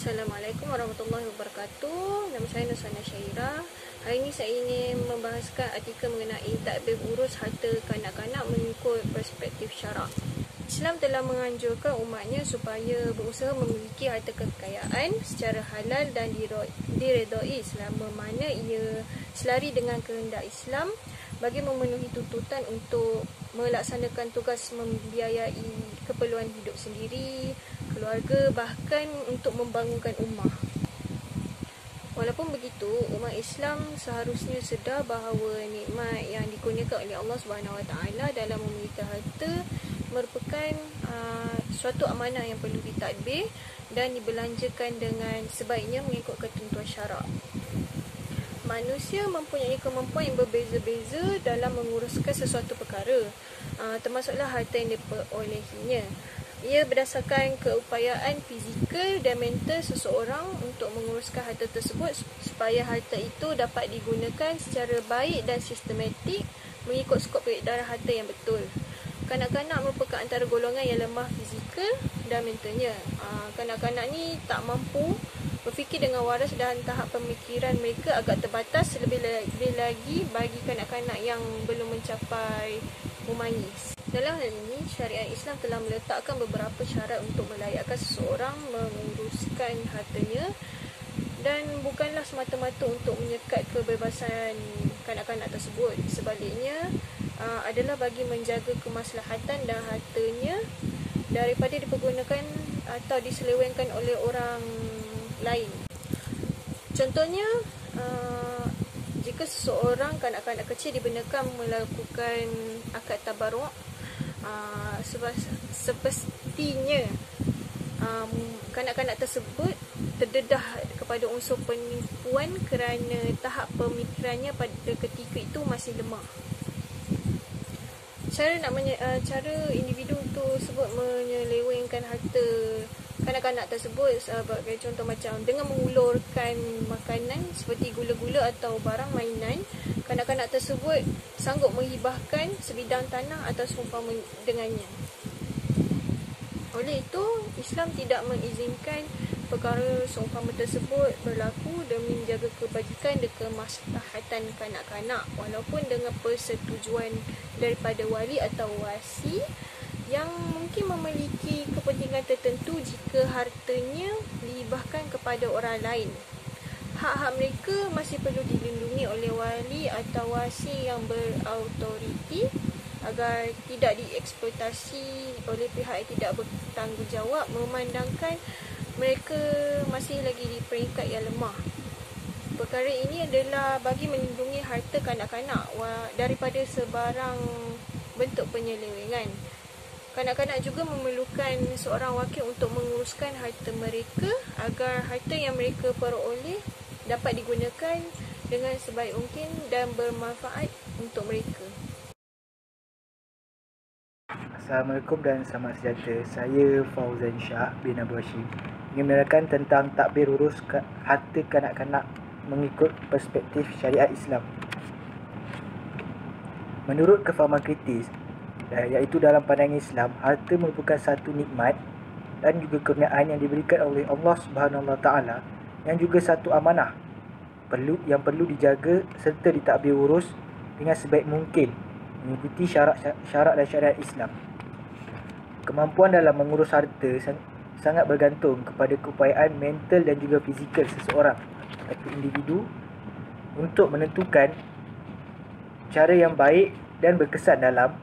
Assalamualaikum warahmatullahi wabarakatuh. Nama saya Nusana Syairah. Hari ini saya ingin membahaskan artikel mengenai takbir urus harta kanak-kanak mengikut perspektif syarak. Islam telah menganjurkan umatnya supaya berusaha memiliki harta kekayaan secara halal dan diredai selama mana ia selari dengan kehendak Islam bagi memenuhi tuntutan untuk melaksanakan tugas membiayai keperluan hidup sendiri, keluarga, bahkan untuk membangunkan ummah. Walaupun begitu, umat Islam seharusnya sedar bahawa nikmat yang dikurniakan oleh Allah SWT dalam memiliki harta merupakan suatu amanah yang perlu ditadbir dan dibelanjakan dengan sebaiknya mengikut ketentuan syarak. Manusia mempunyai kemampuan yang berbeza-beza dalam menguruskan sesuatu perkara, termasuklah harta yang diperolehinya. Ia berdasarkan keupayaan fizikal dan mental seseorang untuk menguruskan harta tersebut supaya harta itu dapat digunakan secara baik dan sistematik mengikut skop peredaran harta yang betul. Kanak-kanak merupakan antara golongan yang lemah fizikal dan mentalnya. Kanak-kanak ni tak mampu berfikir dengan waras dan tahap pemikiran mereka agak terbatas, lebih lagi bagi kanak-kanak yang belum mencapai mumayyiz. Dalam hal ini, syariat Islam telah meletakkan beberapa syarat untuk melayakkan seseorang menguruskan hartanya dan bukanlah semata-mata untuk menyekat kebebasan kanak-kanak tersebut. Sebaliknya, adalah bagi menjaga kemaslahatan dan hartanya daripada dipergunakan atau diselewengkan oleh orang lain. Contohnya, jika seseorang kanak-kanak kecil dibenarkan melakukan akad tabarruk, semestinya kanak-kanak tersebut terdedah kepada unsur penipuan kerana tahap pemikirannya pada ketika itu masih lemah. Cara individu tersebut menyelewengkan harta kanak-kanak tersebut sebagai contoh macam dengan mengulurkan makanan seperti gula-gula atau barang mainan, kanak-kanak tersebut sanggup menghibahkan sebidang tanah atau seumpama dengannya. Oleh itu, Islam tidak mengizinkan perkara seumpama tersebut berlaku demi menjaga kebajikan dan kemaslahatan kanak-kanak walaupun dengan persetujuan daripada wali atau wasi yang mungkin memiliki kepentingan tertentu jika hartanya dihibahkan kepada orang lain. Hak-hak mereka masih perlu dilindungi oleh wali atau wasi yang berautoriti agar tidak dieksploitasi oleh pihak yang tidak bertanggungjawab, memandangkan mereka masih lagi di peringkat yang lemah. Perkara ini adalah bagi melindungi harta kanak-kanak daripada sebarang bentuk penyelewengan. Kanak-kanak juga memerlukan seorang wakil untuk menguruskan harta mereka agar harta yang mereka peroleh dapat digunakan dengan sebaik mungkin dan bermanfaat untuk mereka. Assalamualaikum dan selamat sejahtera. Saya Fauzan Shah bin Abu Hashim ingin menerangkan tentang takbir urus harta kanak-kanak mengikut perspektif syariat Islam. Menurut kefahaman kritis, iaitu dalam pandangan Islam, harta merupakan satu nikmat dan juga kurniaan yang diberikan oleh Allah SWT yang juga satu amanah yang perlu dijaga serta ditadbir urus dengan sebaik mungkin mengikuti syarak dan syariat Islam. Kemampuan dalam mengurus harta sangat bergantung kepada keupayaan mental dan juga fizikal seseorang atau individu untuk menentukan cara yang baik dan berkesan dalam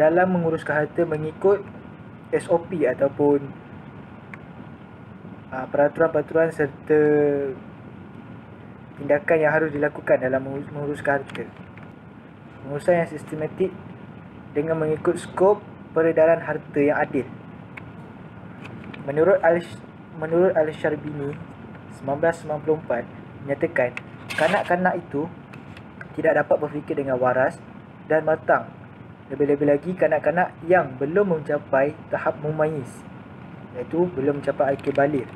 menguruskan harta mengikut SOP ataupun peraturan-peraturan serta tindakan yang harus dilakukan dalam menguruskan harta. Pengurusan yang sistematik dengan mengikut skop peredaran harta yang adil. Menurut Al-Sharbini 1994 menyatakan kanak-kanak itu tidak dapat berfikir dengan waras dan matang, lebih-lebih lagi kanak-kanak yang belum mencapai tahap mumayyiz, iaitu belum mencapai akil baligh.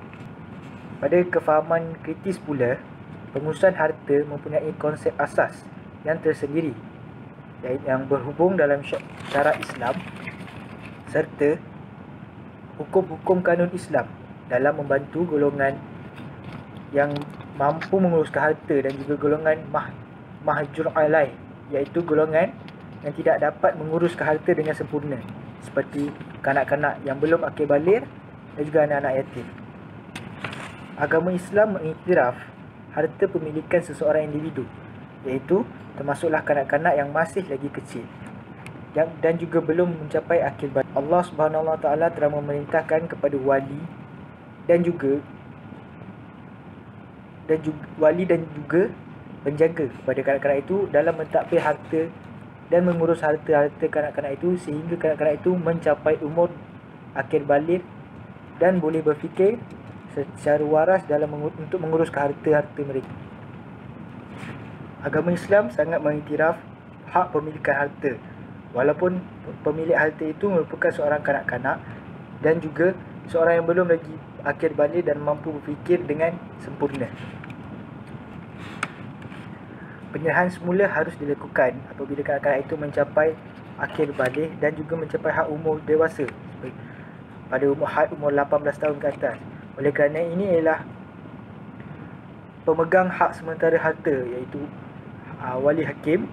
Pada kefahaman kritis pula, pengurusan harta mempunyai konsep asas yang tersendiri yang berhubung dalam syarak Islam serta hukum-hukum kanun Islam dalam membantu golongan yang mampu menguruskan harta dan juga golongan mahjur alai, iaitu golongan yang tidak dapat menguruskan harta dengan sempurna, seperti kanak-kanak yang belum akil baligh dan juga anak-anak yatim. Agama Islam mengiktiraf harta pemilikan seseorang individu, iaitu termasuklah kanak-kanak yang masih lagi kecil dan juga belum mencapai akil baligh. Allah Subhanahu Wa Taala telah memerintahkan kepada wali dan juga penjaga kepada kanak-kanak itu dalam mentadbir harta dan mengurus harta-harta kanak-kanak itu sehingga kanak-kanak itu mencapai umur akil baligh dan boleh berfikir secara waras untuk menguruskan harta-harta mereka. Agama Islam sangat mengiktiraf hak pemilikan harta, walaupun pemilik harta itu merupakan seorang kanak-kanak dan juga seorang yang belum lagi akil baligh dan mampu berfikir dengan sempurna. Penyerahan semula harus dilakukan apabila kanak-kanak itu mencapai akil baligh dan juga mencapai hak umur dewasa pada umur 18 tahun ke atas. Oleh kerana ini ialah pemegang hak sementara harta, iaitu wali hakim,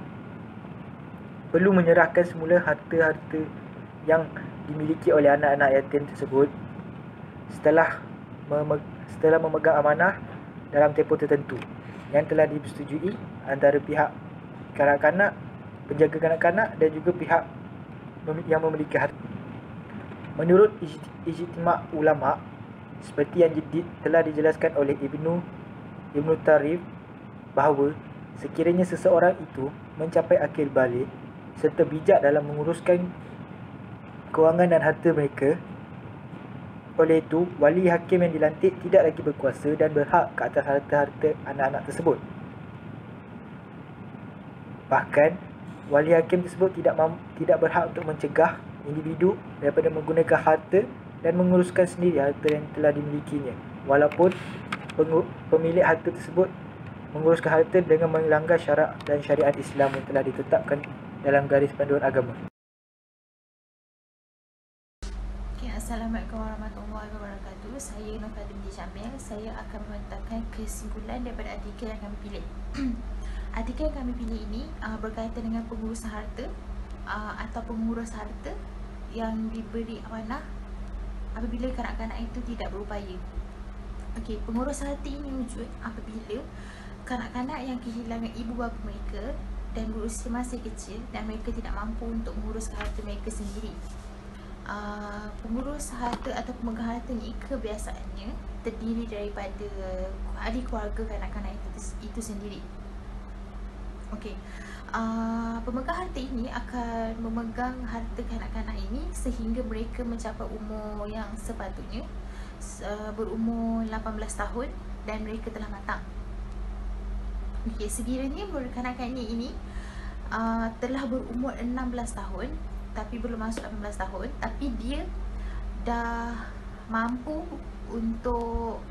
perlu menyerahkan semula harta-harta yang dimiliki oleh anak-anak yatim tersebut setelah memegang amanah dalam tempoh tertentu yang telah disetujui antara pihak kanak-kanak, penjaga kanak-kanak dan juga pihak yang memiliki harta. Menurut ijtima' ulama, seperti yang telah dijelaskan oleh Ibnu Tarif, bahawa sekiranya seseorang itu mencapai akil baligh serta bijak dalam menguruskan kewangan dan harta mereka, oleh itu wali hakim yang dilantik tidak lagi berkuasa dan berhak ke atas harta-harta anak-anak tersebut. Bahkan wali hakim tersebut tidak berhak untuk mencegah individu daripada menggunakan harta dan menguruskan sendiri harta yang telah dimilikinya, walaupun pemilik harta tersebut menguruskan harta dengan melanggar syarak dan syariat Islam yang telah ditetapkan dalam garis panduan agama. Assalamualaikum warahmatullahi wabarakatuh. Saya Nur Fatim binti Syamil. Saya akan membentangkan kesimpulan daripada artikel yang kami pilih. Artikel yang kami pilih ini berkaitan dengan pengurusan harta atau pengurus harta yang diberi amanah apabila kanak-kanak itu tidak berupaya. Okey, pengurus harta ini wujud apabila kanak-kanak yang kehilangan ibu bapa mereka dan berusia masih kecil dan mereka tidak mampu untuk menguruskan harta mereka sendiri. Pengurus harta atau pemegang harta ni kebiasaannya terdiri daripada ahli keluarga kanak-kanak itu sendiri. Okey, pemegang harta ini akan memegang harta kanak-kanak ini sehingga mereka mencapai umur yang sepatutnya, berumur 18 tahun dan mereka telah matang. Okey, sekiranya kanak-kanak ini telah berumur 16 tahun tapi belum masuk 18 tahun, tapi dia dah mampu untuk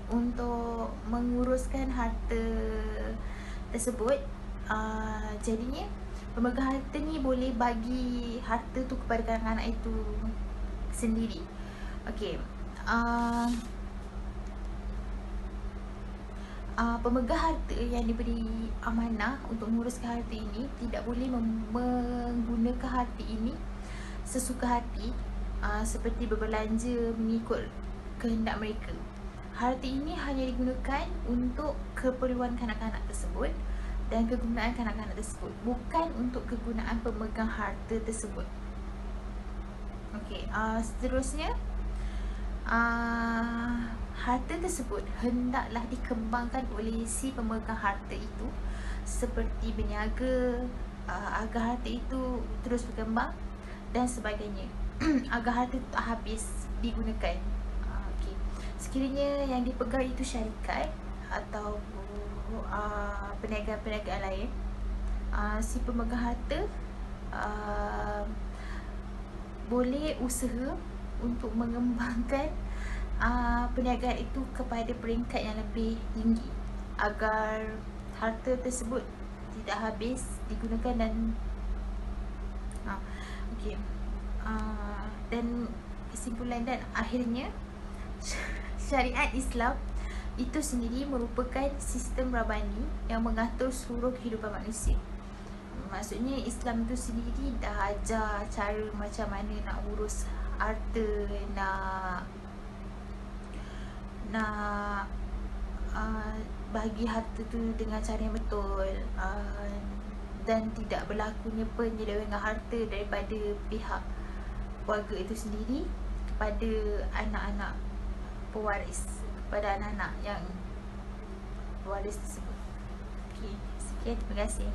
untuk menguruskan harta tersebut, jadinya pemegang harta ni boleh bagi harta tu kepada kanak-kanak itu sendiri. Okey, pemegang harta yang diberi amanah untuk menguruskan harta ini tidak boleh menggunakan harta ini sesuka hati, seperti berbelanja mengikut kehendak mereka. Harta ini hanya digunakan untuk keperluan kanak-kanak tersebut dan kegunaan kanak-kanak tersebut, bukan untuk kegunaan pemegang harta tersebut. Okey, seterusnya, harta tersebut hendaklah dikembangkan oleh si pemegang harta itu seperti berniaga agar harta itu terus berkembang dan sebagainya agar harta itu tak habis digunakan. Okey, sekiranya yang dipegang itu syarikat atau perniagaan-perniagaan lain, si pemegang harta boleh usaha untuk mengembangkan perniagaan itu kepada peringkat yang lebih tinggi agar harta tersebut tidak habis digunakan dan okey, dan kesimpulan dan akhirnya syariat Islam itu sendiri merupakan sistem Rabbani yang mengatur seluruh kehidupan manusia. Maksudnya Islam itu sendiri dah ajar cara macam mana nak urus harta, nak bagi harta tu dengan cara yang betul, dan tidak berlakunya penyelewengan harta daripada pihak keluarga itu sendiri kepada anak-anak pewaris, kepada anak-anak yang pewaris tersebut. Okey, sekian, terima kasih.